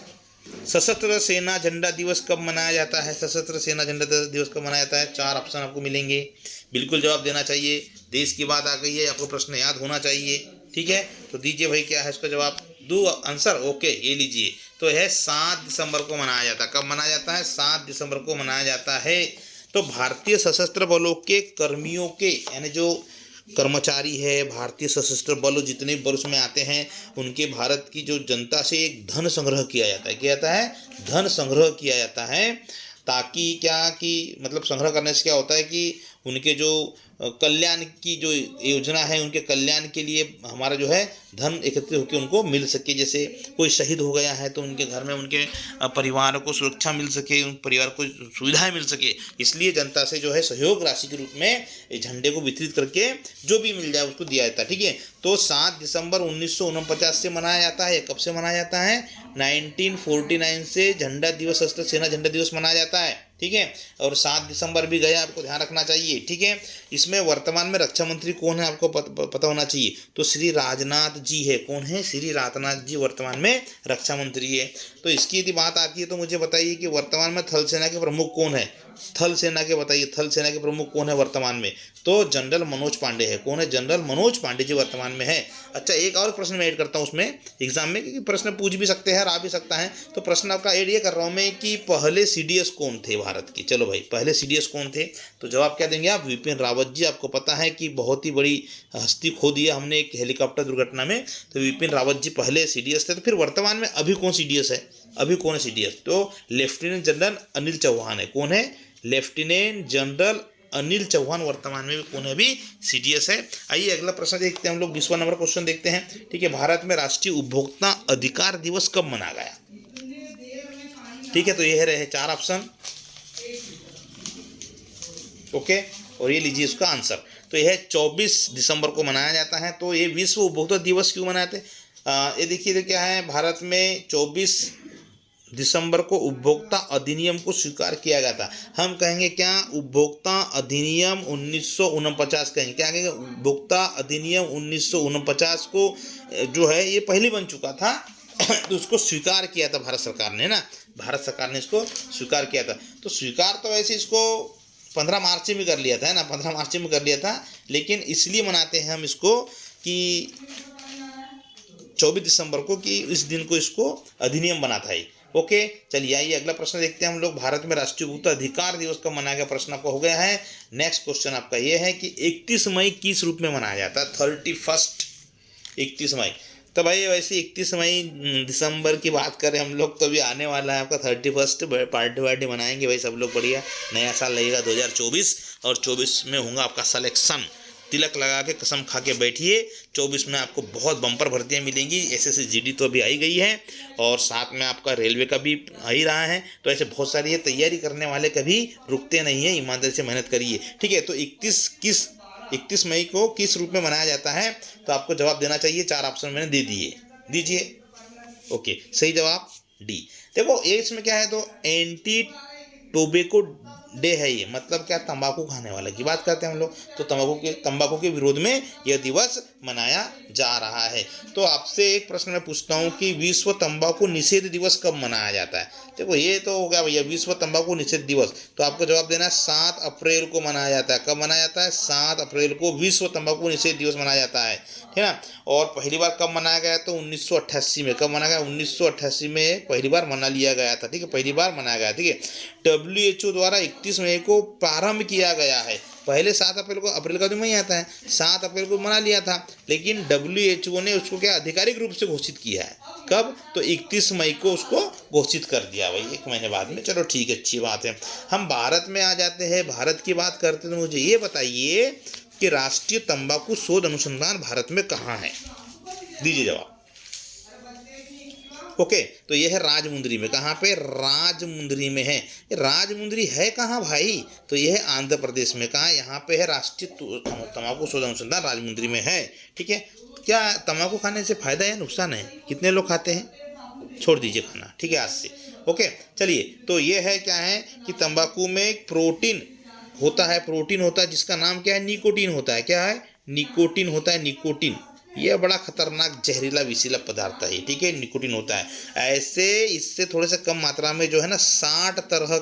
सशस्त्र सेना झंडा दिवस कब मनाया जाता है, सशस्त्र सेना झंडा दिवस कब मनाया जाता है, 4 ऑप्शन आपको मिलेंगे, बिल्कुल जवाब देना चाहिए। देश की बात आ गई है, आपको प्रश्न याद होना चाहिए, ठीक है। तो दीजिए भाई क्या है इसका जवाब, दो आंसर। ओके, ये लीजिए, तो यह 7 दिसंबर को मनाया जाता है। कब मनाया जाता है, 7 दिसंबर को मनाया जाता है। तो भारतीय सशस्त्र बलों के कर्मियों के, यानी जो कर्मचारी है, भारतीय सशस्त्र बल जितने बल उसमें आते हैं, उनके भारत की जो जनता से एक धन संग्रह किया जाता है, क्या जाता है, धन संग्रह किया जाता है, ताकि क्या कि मतलब संग्रह करने से क्या होता है कि उनके जो कल्याण की जो योजना है, उनके कल्याण के लिए हमारा जो है धन एकत्रित होकर उनको मिल सके। जैसे कोई शहीद हो गया है तो उनके घर में उनके परिवार को सुरक्षा मिल सके, उन परिवार को सुविधाएं मिल सके, इसलिए जनता से जो है सहयोग राशि के रूप में झंडे को वितरित करके जो भी मिल जाए उसको दिया जाता है, ठीक है। तो 7 दिसंबर 1949 से मनाया जाता है। कब से मनाया जाता है, 1949 से झंडा दिवस, सशस्त्र सेना झंडा दिवस मनाया जाता है, ठीक है। और 7 दिसंबर भी गया, आपको ध्यान रखना चाहिए, ठीक है। इसमें वर्तमान में रक्षा मंत्री कौन है आपको पता होना चाहिए, तो श्री राजनाथ जी है। कौन है, श्री राजनाथ जी वर्तमान में रक्षा मंत्री है। तो इसकी यदि बात आती है तो मुझे बताइए कि वर्तमान में थल सेना के प्रमुख कौन है, थल सेना के बताइए, थल सेना के प्रमुख कौन है वर्तमान में, तो जनरल मनोज पांडे है। कौन है, जनरल मनोज पांडे जी वर्तमान में है। अच्छा, एक और प्रश्न मैं ऐड करता हूँ उसमें एग्जाम में, क्योंकि प्रश्न पूछ भी सकते हैं, आ भी सकता है, तो प्रश्न आपका ऐड ये कर रहा हूँ मैं कि पहले सीडीएस कौन थे भारत के। चलो भाई, पहले सीडीएस कौन थे, तो जवाब क्या देंगे आप, विपिन रावत जी। आपको पता है कि बहुत ही बड़ी हस्ती खो दिया हमने एक हेलीकॉप्टर दुर्घटना में, तो विपिन रावत जी पहले सीडीएस थे। तो फिर वर्तमान में अभी कौन सीडीएस है, अभी कौन है सीडीएस, तो लेफ्टिनेंट जनरल अनिल चौहान है। कौन है, लेफ्टिनेंट जनरल अनिल चौहान वर्तमान में भी कौन है, भी सीडीएस है। आइए अगला प्रश्न देखते हैं हम लोग, 20वां नंबर क्वेश्चन देखते हैं, ठीक है। भारत में राष्ट्रीय उपभोक्ता अधिकार दिवस कब मनाया गया, ठीक है। तो ये रहे 4 ऑप्शन, ओके। और ये लीजिए इसका आंसर, तो यह 24 दिसंबर को मनाया जाता है। तो ये विश्व उपभोक्ता दिवस क्यों मनाते हैं, ये देखिए तो क्या है, भारत में 24 दिसंबर को उपभोक्ता अधिनियम को स्वीकार किया गया था। हम कहेंगे क्या, उपभोक्ता अधिनियम 1949 कहेंगे, क्या कहेंगे, उपभोक्ता अधिनियम 1949 को जो है ये पहले बन चुका था तो उसको स्वीकार किया था भारत सरकार ने ना, भारत सरकार ने इसको स्वीकार किया था। तो स्वीकार तो वैसे इसको 15 मार्च में कर लिया था, है ना, 15 मार्च में कर लिया था, लेकिन इसलिए मनाते हैं हम इसको कि 24 दिसंबर को, कि इस दिन को इसको अधिनियम बना था ये। ओके, चलिए आइए अगला प्रश्न देखते हैं हम लोग। भारत में राष्ट्रीय उपभोक्ता अधिकार दिवस कब मनाया गया, प्रश्न आपका हो गया है। नेक्स्ट क्वेश्चन आपका ये है कि 31 मई किस रूप में मनाया जाता है, 31 मई। तो भाई वैसे 31 मई दिसंबर की बात करें हम लोग तो अभी आने वाला है आपका 31 पार्टी वार्टी मनाएंगे भाई सब लोग, बढ़िया नया साल लगेगा 2024, और 24 में होगा आपका सिलेक्शन। तिलक लगा के कसम खा के बैठिए, 24 में आपको बहुत बम्पर भर्तियाँ मिलेंगी। एसएससी जीडी तो अभी आई गई है, और साथ में आपका रेलवे का भी आ ही रहा है। तो ऐसे बहुत सारी ये तैयारी करने वाले कभी रुकते नहीं है, ईमानदारी से मेहनत करिए, ठीक है। तो 31 मई को किस रूप में मनाया जाता है, तो आपको जवाब देना चाहिए। 4 ऑप्शन मैंने दे दिए, दीजिए। ओके, सही जवाब डी। देखो ये इसमें क्या है, तो एंटी टोबैको डे है ये, मतलब क्या, तंबाकू खाने वाले की बात करते हैं हम लोग। तो तंबाकू के विरोध में यह दिवस मनाया जा रहा है। तो आपसे एक प्रश्न मैं पूछता हूँ कि विश्व तंबाकू निषेध दिवस कब मनाया जाता है। देखो ये तो हो गया भैया विश्व तंबाकू निषेध दिवस, तो आपको जवाब देना है 7 अप्रैल को मनाया जाता है। कब मनाया जाता है, 7 अप्रैल को विश्व तंबाकू निषेध दिवस मनाया जाता है ना। और पहली बार कब मनाया गया, तो 1988 में। कब मनाया गया, 1988 में पहली बार मना लिया गया था, ठीक है, पहली बार मनाया गया, ठीक है। WHO द्वारा 31 मई को प्रारंभ किया गया है। पहले 7 अप्रैल को, अप्रैल का तो मई आता है, 7 अप्रैल को मना लिया था, लेकिन WHO ने उसको क्या आधिकारिक रूप से घोषित किया है। कब, तो 31 मई को उसको घोषित कर दिया भाई, 1 महीने बाद में। चलो ठीक है, अच्छी बात है। हम भारत में आ जाते हैं, भारत की बात करते हैं। तो मुझे ये बताइए कि राष्ट्रीय तंबाकू शोध अनुसंधान भारत में कहाँ है, दीजिए जवाब। ओके, तो ये है राजमुंदरी में। कहाँ पे, राजमुंदरी में है। राजमुंदरी है कहाँ भाई, तो ये है आंध्र प्रदेश में। कहाँ, यहाँ पे है राष्ट्रीय तंबाकू शोध अनुसंधान, राजमुंदरी में है, ठीक है। क्या तंबाकू खाने से फायदा है, नुकसान है, कितने लोग खाते हैं, छोड़ दीजिए खाना, ठीक है, आज से। ओके, चलिए, तो ये है क्या है कि तंबाकू में एक प्रोटीन होता है, जिसका नाम क्या है, निकोटीन होता है। क्या है, निकोटीन होता है, निकोटीन। यह बड़ा खतरनाक जहरीला विषैला पदार्थ है, ठीक है, निकोटीन होता है। ऐसे इससे थोड़े से कम मात्रा में जो है ना 60 तरह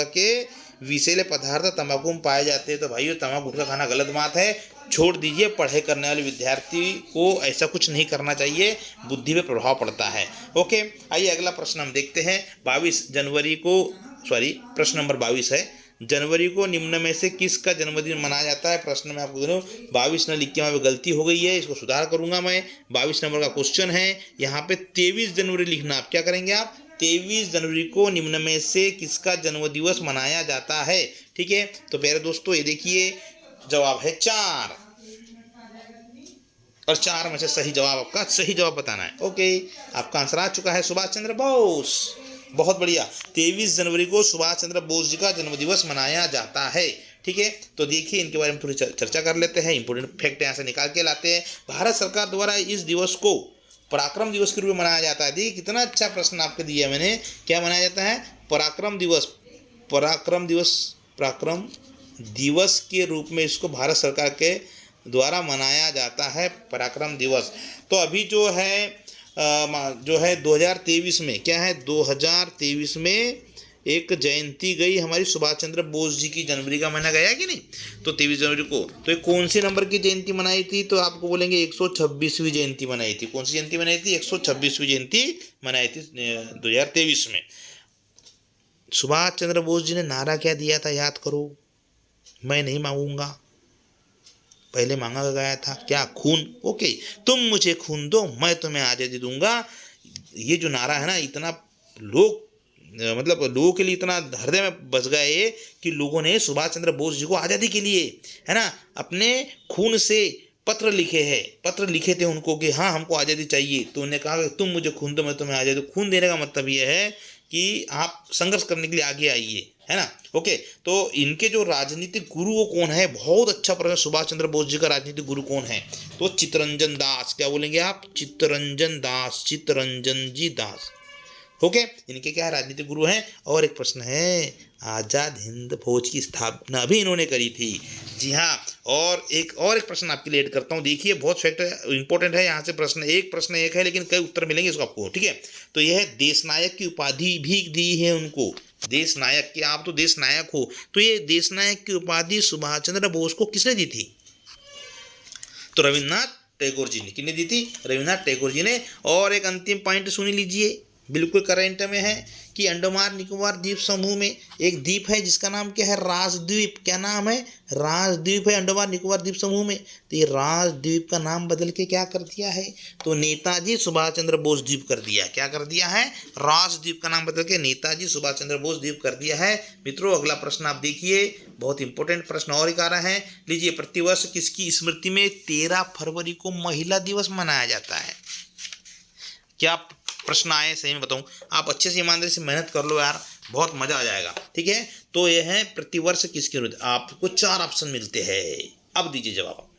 के विषैले पदार्थ तंबाकू में पाए जाते हैं। तो भाइयों तंबाकू गुटखा खाना गलत बात है, छोड़ दीजिए। पढ़ाई करने वाले विद्यार्थी को ऐसा कुछ नहीं करना चाहिए, बुद्धि पे प्रभाव पड़ता है। ओके, आइए अगला प्रश्न हम देखते हैं। 22 जनवरी को, प्रश्न नंबर 22 है, जनवरी को निम्न में से किसका जन्मदिन मनाया जाता है। प्रश्न में आपको दोनों 22 न लिख के वहाँ पे गलती हो गई है, इसको सुधार करूंगा मैं। 22 नंबर का क्वेश्चन है, यहाँ पे 23 जनवरी लिखना। आप क्या करेंगे, आप 23 जनवरी को निम्न में से किसका जन्मदिवस मनाया जाता है, ठीक है। तो प्यारे दोस्तों ये देखिए, जवाब है 4, और 4 में से सही जवाब, आपका सही जवाब बताना है। ओके, आपका आंसर आ चुका है, सुभाष चंद्र बोस। बहुत बढ़िया, 23 जनवरी को सुभाष चंद्र बोस जी का जन्मदिवस मनाया जाता है, ठीक है। तो देखिए इनके बारे में थोड़ी चर्चा कर लेते हैं, इंपोर्टेंट फैक्ट यहाँ से निकाल के लाते हैं। भारत सरकार द्वारा इस दिवस को पराक्रम दिवस के रूप में मनाया जाता है। देखिए कितना अच्छा प्रश्न आपको दिया मैंने, क्या मनाया जाता है, पराक्रम दिवस के रूप में इसको भारत सरकार के द्वारा मनाया जाता है, पराक्रम दिवस। तो अभी जो है 2023 में क्या है, 2023 में एक जयंती गई हमारी सुभाष चंद्र बोस जी की, जनवरी का महीना गया कि नहीं, तो 23 जनवरी को। तो ये कौन सी नंबर की जयंती मनाई थी, तो आपको बोलेंगे 126वीं जयंती मनाई थी। कौन सी जयंती मनाई थी, 126वीं जयंती मनाई थी 2023 में। सुभाष चंद्र बोस जी ने नारा क्या दिया था, याद करो। मैं नहीं मांगूंगा, पहले मांगा गया था क्या, खून। ओके, तुम मुझे खून दो, मैं तुम्हें आज़ादी दूंगा। ये जो नारा है ना, इतना लोगों के लिए इतना हृदय में बस गया ये कि लोगों ने सुभाष चंद्र बोस जी को आज़ादी के लिए, है ना, अपने खून से पत्र लिखे थे उनको कि हाँ हमको आज़ादी चाहिए। तो उन्होंने कहा तुम मुझे खून दो, मैं तुम्हें आज़ादी। खून देने का मतलब ये है कि आप संघर्ष करने के लिए आगे आइए, है ना। ओके, तो इनके जो राजनीतिक गुरु वो कौन है, बहुत अच्छा प्रश्न। सुभाष चंद्र बोस जी का राजनीतिक गुरु कौन है, तो चित्तरंजन दास। क्या बोलेंगे आप, चित्तरंजन जी दास। ओके, इनके क्या है, राजनीतिक गुरु हैं। और एक प्रश्न है, आज़ाद हिंद फौज की स्थापना भी इन्होंने करी थी। जी हाँ, और एक प्रश्न आपके लिए ऐड करता हूँ। देखिए बहुत फैक्ट इंपॉर्टेंट है यहाँ से, प्रश्न एक है लेकिन कई उत्तर मिलेंगे इसको आपको, ठीक है। तो यह है, देश नायक की उपाधि भी दी है उनको, देश नायक की, आप तो देश नायक हो। तो ये देश नायक की उपाधि सुभाष चंद्र बोस को किसने दी थी? तो रविन्द्रनाथ टैगोर जी ने। किसने दी थी? रविन्द्रनाथ टैगोर जी ने। और एक अंतिम पॉइंट सुन लीजिए, बिल्कुल करेंट में है कि अंडमान निकोबार द्वीप समूह में एक द्वीप है जिसका नाम क्या है, राजद्वीप। क्या नाम है? राजद्वीप है अंडमान निकोबार द्वीप समूह में। तो ये राजद्वीप का नाम बदल के क्या कर दिया है? तो नेताजी सुभाष चंद्र बोस द्वीप कर दिया। क्या कर दिया है? राजद्वीप का नाम बदल के नेताजी सुभाष चंद्र बोस द्वीप कर दिया है। मित्रों अगला प्रश्न आप देखिए, बहुत इंपॉर्टेंट प्रश्न और एक आ रहा है। लीजिए, प्रतिवर्ष किसकी स्मृति में 13 फरवरी को महिला दिवस मनाया जाता है? क्या प्रश्न आए सही में बताऊं, आप अच्छे से ईमानदारी से मेहनत कर लो यार, बहुत मजा आ जाएगा, ठीक है। तो यह है प्रतिवर्ष किसकी विरुद्ध, आपको 4 ऑप्शन मिलते हैं। अब दीजिए जवाब।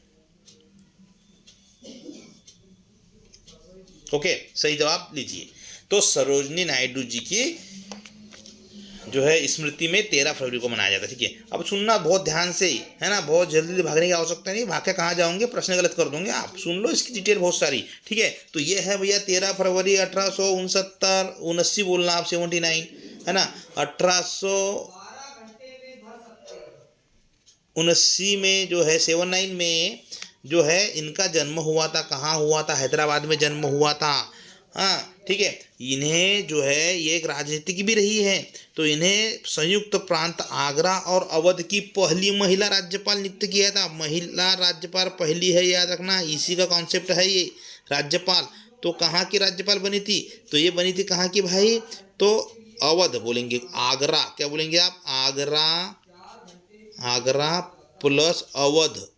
ओके, सही जवाब लीजिए। तो सरोजनी नायडू जी की जो है स्मृति में 13 फरवरी को मनाया जाता है, ठीक है। अब सुनना बहुत ध्यान से, है ना, बहुत जल्दी भागने की आवश्यकता नहीं, भाग के कहाँ जाओगे, प्रश्न गलत कर दोगे आप। सुन लो, इसकी डिटेल बहुत सारी, ठीक है। तो ये है भैया 13 फरवरी 1869, 79 बोलना आप, 79, है ना, 1879 में जो है, 79 में जो है इनका जन्म हुआ था। कहाँ हुआ था? हैदराबाद में जन्म हुआ था, हाँ, ठीक है। इन्हें जो है ये एक राजनीतिक भी रही है, तो इन्हें संयुक्त प्रांत आगरा और अवध की पहली महिला राज्यपाल नियुक्त किया था। महिला राज्यपाल पहली है, याद रखना, इसी का कॉन्सेप्ट है ये राज्यपाल। तो कहाँ की राज्यपाल बनी थी? तो ये बनी थी कहाँ की भाई? तो अवध बोलेंगे, आगरा क्या बोलेंगे आप? आगरा प्लस अवध,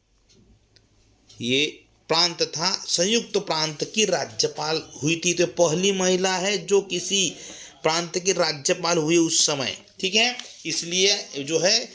ये प्रांत था, संयुक्त प्रांत की राज्यपाल हुई थी। तो पहली महिला है जो किसी प्रांत की राज्यपाल हुई उस समय, ठीक है। इसलिए जो है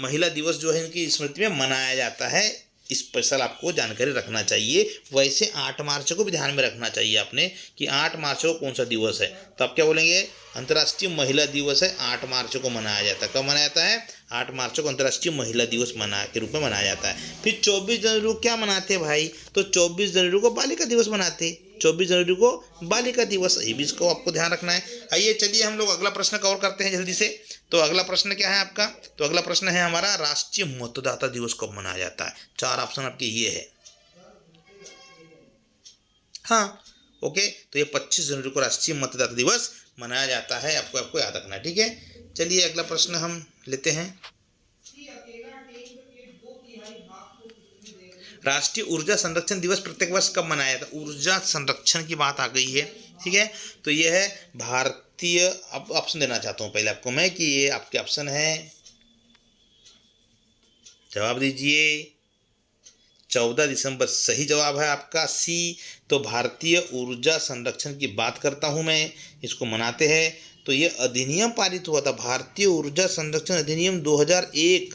महिला दिवस जो है इनकी स्मृति में मनाया जाता है। स्पेशल आपको जानकारी रखना चाहिए। वैसे 8 मार्च को भी ध्यान में रखना चाहिए आपने कि 8 मार्च को कौन सा दिवस है। तो आप क्या बोलेंगे? अंतर्राष्ट्रीय महिला दिवस है, 8 मार्च को मनाया जाता है। कब मनाया जाता है? 8 मार्च को अंतर्राष्ट्रीय महिला दिवस के रूप में मनाया जाता है। फिर 24 जनवरी को क्या मनाते हैं भाई? तो 24 जनवरी को बालिका दिवस मनाते हैं। 24 जनवरी को बालिका दिवस, ये भी इसको आपको ध्यान रखना है। आइए चलिए हम लोग अगला प्रश्न कवर करते हैं जल्दी से। तो अगला प्रश्न क्या है आपका? तो अगला प्रश्न है हमारा, राष्ट्रीय मतदाता दिवस कब मनाया जाता है? 4 ऑप्शन आपके ये है, हाँ, ओके। तो ये 25 जनवरी को राष्ट्रीय मतदाता दिवस मनाया जाता है, आपको याद रखना है, ठीक है। चलिए अगला प्रश्न हम लेते हैं। राष्ट्रीय ऊर्जा संरक्षण दिवस प्रत्येक वर्ष कब मनाया जाता है? ऊर्जा संरक्षण की बात आ गई है, ठीक है। तो ये है भारतीय, अब ऑप्शन देना चाहता हूँ पहले आपको मैं कि ये आपके ऑप्शन है, जवाब दीजिए। 14 दिसंबर सही जवाब है आपका, सी। तो भारतीय ऊर्जा संरक्षण की बात करता हूँ मैं, इसको मनाते हैं। तो ये अधिनियम पारित हुआ था, भारतीय ऊर्जा संरक्षण अधिनियम 2001,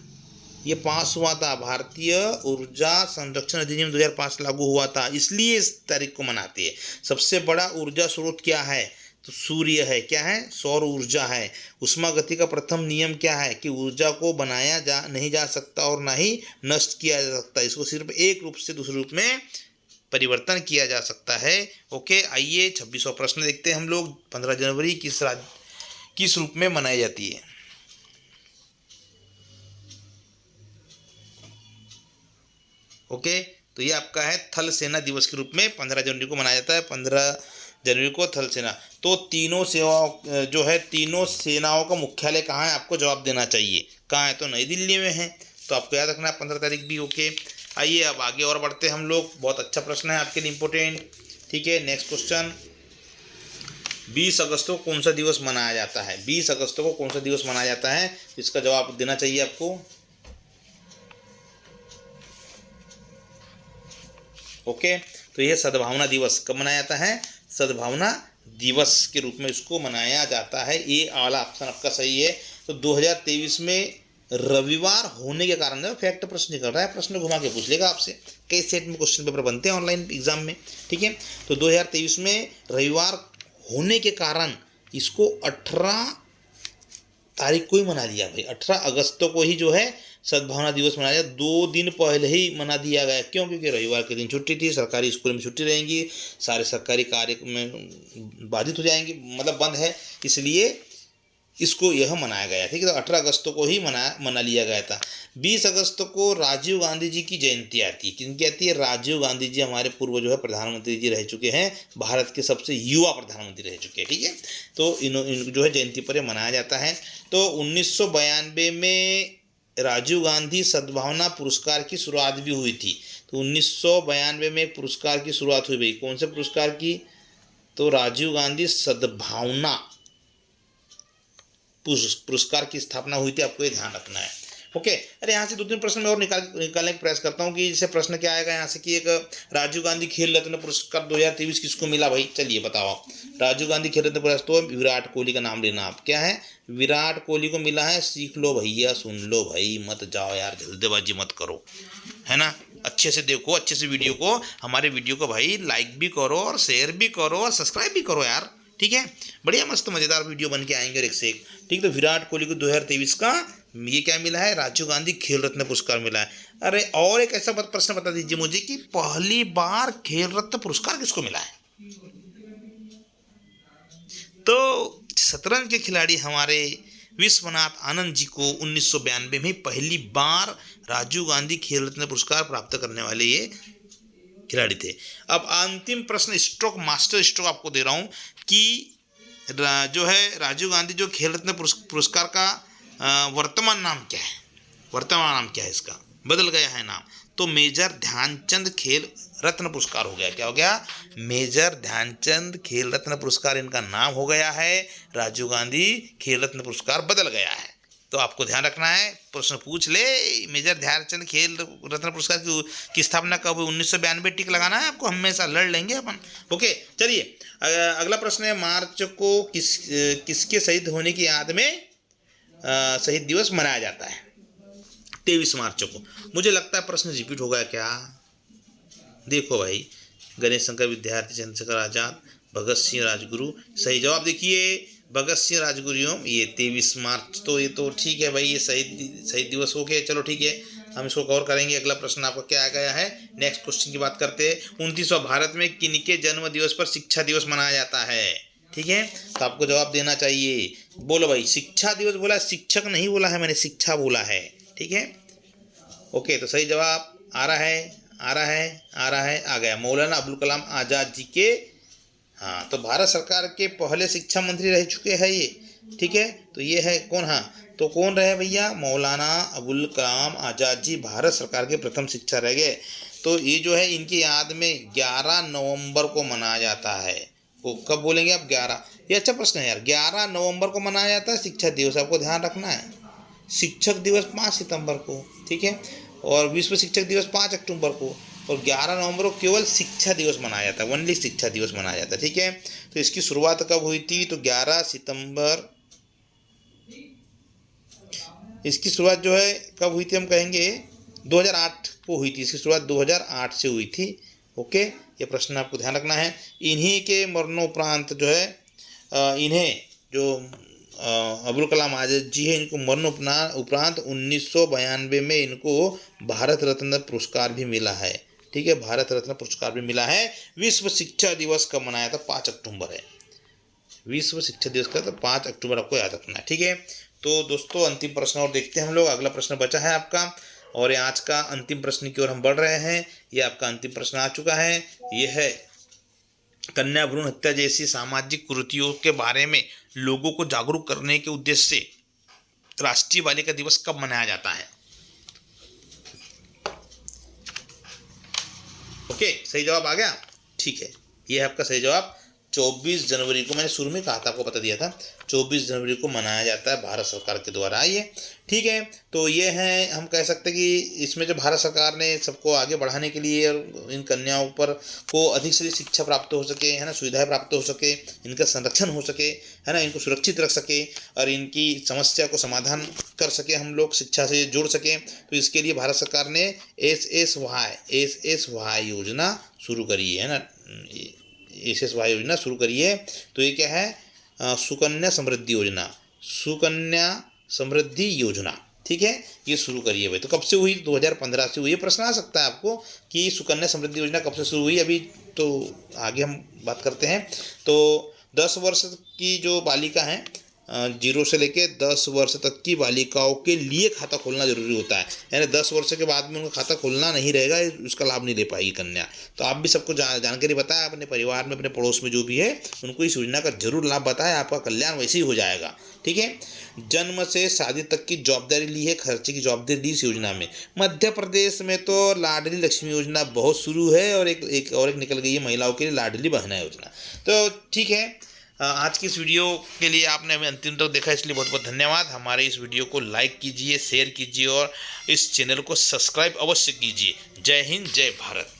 ये पास हुआ था। भारतीय ऊर्जा संरक्षण अधिनियम 2005 लागू हुआ था, इसलिए इस तारीख को मनाते हैं। सबसे बड़ा ऊर्जा स्रोत क्या है? तो सूर्य है। क्या है? सौर ऊर्जा है। उष्मा गति का प्रथम नियम क्या है? कि ऊर्जा को बनाया नहीं जा सकता और ना ही नष्ट किया जा सकता, इसको सिर्फ एक रूप से दूसरे रूप में परिवर्तन किया जा सकता है। ओके, आइए 26वां प्रश्न देखते हैं हम लोग। 15 जनवरी किस रूप में मनाई जाती है? ओके, तो ये आपका है थल सेना दिवस के रूप में 15 जनवरी को मनाया जाता है। 15 जनवरी को थल सेना। तो तीनों सेनाओं का मुख्यालय कहाँ है? आपको जवाब देना चाहिए। कहाँ है? तो नई दिल्ली में है। तो आपको याद रखना है 15 तारीख भी। ओके, आइए अब आगे और बढ़ते हैं हम लोग। बहुत अच्छा प्रश्न है आपके लिए, इम्पोर्टेंट, ठीक है। नेक्स्ट क्वेश्चन, 20 अगस्त को कौन सा दिवस मनाया जाता है? 20 अगस्त को कौन सा दिवस मनाया जाता है? इसका जवाब देना चाहिए आपको। ओके, तो यह सद्भावना दिवस कब मनाया जाता है? सद्भावना दिवस के रूप में इसको मनाया जाता है। ये वाला ऑप्शन आपका सही है। तो 2023 में रविवार होने के कारण, फैक्ट प्रश्न कर रहा है, प्रश्न घुमा के पूछ लेगा आपसे। कई सेट में क्वेश्चन पेपर बनते हैं ऑनलाइन एग्जाम में, ठीक है। तो 2023 में रविवार होने के कारण इसको 18 तारीख को ही मना लिया भाई, 18 अगस्त को ही जो है सद्भावना दिवस मनाया। 2 दिन पहले ही मना दिया गया। क्यों? क्योंकि रविवार के दिन छुट्टी थी, सरकारी स्कूल में छुट्टी रहेंगी, सारे सरकारी कार्य में बाधित हो जाएंगे, मतलब बंद है, इसलिए इसको यह मनाया गया। ठीक है, तो 18 अगस्त को ही मना लिया गया था। 20 अगस्त को राजीव गांधी जी की जयंती आती है। किनकी आती है? राजीव गांधी जी हमारे पूर्व जो है प्रधानमंत्री जी रह चुके हैं, भारत के सबसे युवा प्रधानमंत्री रह चुके हैं। ठीक है, तो इन जो है जयंती पर मनाया जाता है। तो 1992 में राजीव गांधी सद्भावना पुरस्कार की शुरुआत भी हुई थी। तो 1992 में एक पुरस्कार की शुरुआत हुई भाई। कौन से पुरस्कार की? तो राजीव गांधी सद्भावना पुरस्कार की स्थापना हुई थी, आपको ये ध्यान रखना है। ओके, अरे यहाँ से 2-3 प्रश्न मैं और निकालने का प्रयास करता हूँ कि जैसे प्रश्न क्या आएगा यहाँ से कि एक राजीव गांधी खेल रत्न पुरस्कार 2023 किसको मिला भाई? चलिए बताओ। राजीव गांधी खेल रत्न पुरस्कार तो विराट कोहली का नाम लेना आप। क्या है? विराट कोहली को मिला है। सीख लो भैया, सुन लो भाई, मत जाओ यार, जल्दबाजी मत करो, है ना। अच्छे से देखो, अच्छे से वीडियो को, हमारे वीडियो को भाई लाइक भी करो और शेयर भी करो और सब्सक्राइब भी करो यार। ठीक है, बढ़िया मस्त मज़ेदार वीडियो बन के आएंगे और एक से एक। ठीक, तो विराट कोहली को 2023 का ये क्या मिला है? राजीव गांधी खेल रत्न पुरस्कार मिला है। अरे और एक ऐसा प्रश्न बता दीजिए मुझे कि पहली बार खेल रत्न पुरस्कार किसको मिला है? तो शतरंज के खिलाड़ी हमारे विश्वनाथ आनंद जी को 1992 में पहली बार राजीव गांधी खेल रत्न पुरस्कार प्राप्त करने वाले ये खिलाड़ी थे। अब अंतिम प्रश्न, स्ट्रोक मास्टर स्ट्रोक आपको दे रहा हूं कि जो है राजीव गांधी जो खेल रत्न पुरस्कार का वर्तमान नाम क्या है? वर्तमान नाम क्या है इसका? बदल गया है नाम, तो मेजर ध्यानचंद खेल रत्न पुरस्कार हो गया। क्या हो गया? मेजर ध्यानचंद खेल रत्न पुरस्कार इनका नाम हो गया है। राजीव गांधी खेल रत्न पुरस्कार बदल गया है। तो आपको ध्यान रखना है, प्रश्न पूछ ले मेजर ध्यानचंद खेल रत्न पुरस्कार की स्थापना कब हुई? 1992। टिक लगाना है आपको, हमेशा लड़ लेंगे अपन। ओके, चलिए अगला प्रश्न है, मार्च को किसके शहीद होने की याद में शहीद दिवस मनाया जाता है? 23 मार्च को। मुझे लगता है प्रश्न रिपीट हो गया क्या? देखो भाई, गणेश शंकर विद्यार्थी, चंद्रशेखर आजाद, भगत सिंह राजगुरु। सही जवाब देखिए भगत सिंह राजगुरु। ये 23 मार्च, तो ये तो ठीक है भाई, ये शहीद दिवस हो गया। चलो ठीक है, हम इसको कवर करेंगे। अगला प्रश्न आपका क्या आ गया है? नेक्स्ट क्वेश्चन की बात करते हैं। 29वां भारत में किनके जन्म दिवस पर शिक्षा दिवस मनाया जाता है? ठीक है, तो आपको जवाब देना चाहिए। बोलो भाई, शिक्षा दिवस बोला, शिक्षक नहीं बोला है मैंने, शिक्षा बोला है। ठीक है, ओके, तो सही जवाब आ रहा है, आ गया, मौलाना अबुल कलाम आज़ाद जी के। हाँ, तो भारत सरकार के पहले शिक्षा मंत्री रह चुके हैं ये। ठीक है, तो ये है कौन? हाँ, तो कौन रहे भैया? मौलाना अबुल कलाम आज़ाद जी भारत सरकार के प्रथम शिक्षा रह गए। तो ये जो है इनकी याद में 11 नवंबर को मनाया जाता है। वो कब बोलेंगे आप? 11। ये अच्छा प्रश्न है यार, 11 नवंबर को मनाया जाता है शिक्षक दिवस, आपको ध्यान रखना है। शिक्षक दिवस 5 सितंबर को, ठीक है, और विश्व शिक्षक दिवस 5 अक्टूबर को, और 11 नवंबर को केवल शिक्षा दिवस मनाया जाता है, ओनली शिक्षा दिवस मनाया जाता है। ठीक है, तो इसकी शुरुआत कब हुई थी? तो 11 सितंबर। इसकी शुरुआत जो है कब हुई थी? हम कहेंगे 2008 को हुई थी। इसकी शुरुआत 2008 से हुई थी। ओके, ये प्रश्न आपको ध्यान रखना है। इन्हीं के मरणोपरांत जो है इन्हें जो अबुल कलाम आज़ाद जी है, इनको मरणोपरांत 1992 में इनको भारत रत्न पुरस्कार भी मिला है। ठीक है, भारत रत्न पुरस्कार भी मिला है। विश्व शिक्षा दिवस कब मनाया था? 5 अक्टूबर है विश्व शिक्षा दिवस का, तो 5 अक्टूबर आपको याद रखना है। ठीक है, तो दोस्तों अंतिम प्रश्न और देखते हैं हम लोग। अगला प्रश्न बचा है आपका, और ये आज का अंतिम प्रश्न की ओर हम बढ़ रहे हैं। ये आपका अंतिम प्रश्न आ चुका है। ये है, कन्या भ्रूण हत्या जैसी सामाजिक कुरीतियों के बारे में लोगों को जागरूक करने के उद्देश्य से राष्ट्रीय बालिका दिवस कब मनाया जाता है? ओके, सही जवाब आ गया। ठीक है, ये है आपका सही जवाब। 24 जनवरी को, मैंने शुरू में कहा था, आपको बता दिया था, 24 जनवरी को मनाया जाता है भारत सरकार के द्वारा। ये ठीक है, तो ये है, हम कह सकते हैं कि इसमें जो भारत सरकार ने सबको आगे बढ़ाने के लिए और इन कन्याओं पर को अधिक से अधिक शिक्षा प्राप्त हो सके, है ना, सुविधाएं प्राप्त हो सके, इनका संरक्षण हो सके, है ना, इनको सुरक्षित रख सके और इनकी समस्या को समाधान कर सके, हम लोग शिक्षा से जोड़ सकें। तो इसके लिए भारत सरकार ने SSY योजना शुरू करी है ना, SSY योजना शुरू करी है। तो ये क्या है? सुकन्या समृद्धि योजना, सुकन्या समृद्धि योजना, ठीक है, ये शुरू करिए भाई। तो कब से हुई? 2015 से हुई। ये प्रश्न आ सकता है आपको कि सुकन्या समृद्धि योजना कब से शुरू हुई। अभी तो आगे हम बात करते हैं। तो 10 वर्ष की जो बालिका हैं, 0 से लेके 10 वर्ष तक की बालिकाओं के लिए खाता खोलना जरूरी होता है। यानी 10 वर्ष के बाद में उनका खाता खोलना नहीं रहेगा, उसका लाभ नहीं ले पाएगी कन्या। तो आप भी सबको जानकारी बताएं, अपने परिवार में, अपने पड़ोस में जो भी है उनको इस योजना का जरूर लाभ बताएं, आपका कल्याण वैसे ही हो जाएगा, ठीक है। जन्म से शादी तक की जवाबदारी ली है, खर्चे की जवाबदारी ली इस योजना में। मध्य प्रदेश में तो लाडली लक्ष्मी योजना बहुत शुरू है, और एक निकल गई है महिलाओं के लिए लाडली बहना योजना। तो ठीक है, आज की इस वीडियो के लिए आपने हमें अंतिम तक देखा, इसलिए बहुत बहुत धन्यवाद। हमारे इस वीडियो को लाइक कीजिए, शेयर कीजिए और इस चैनल को सब्सक्राइब अवश्य कीजिए। जय हिंद, जय भारत।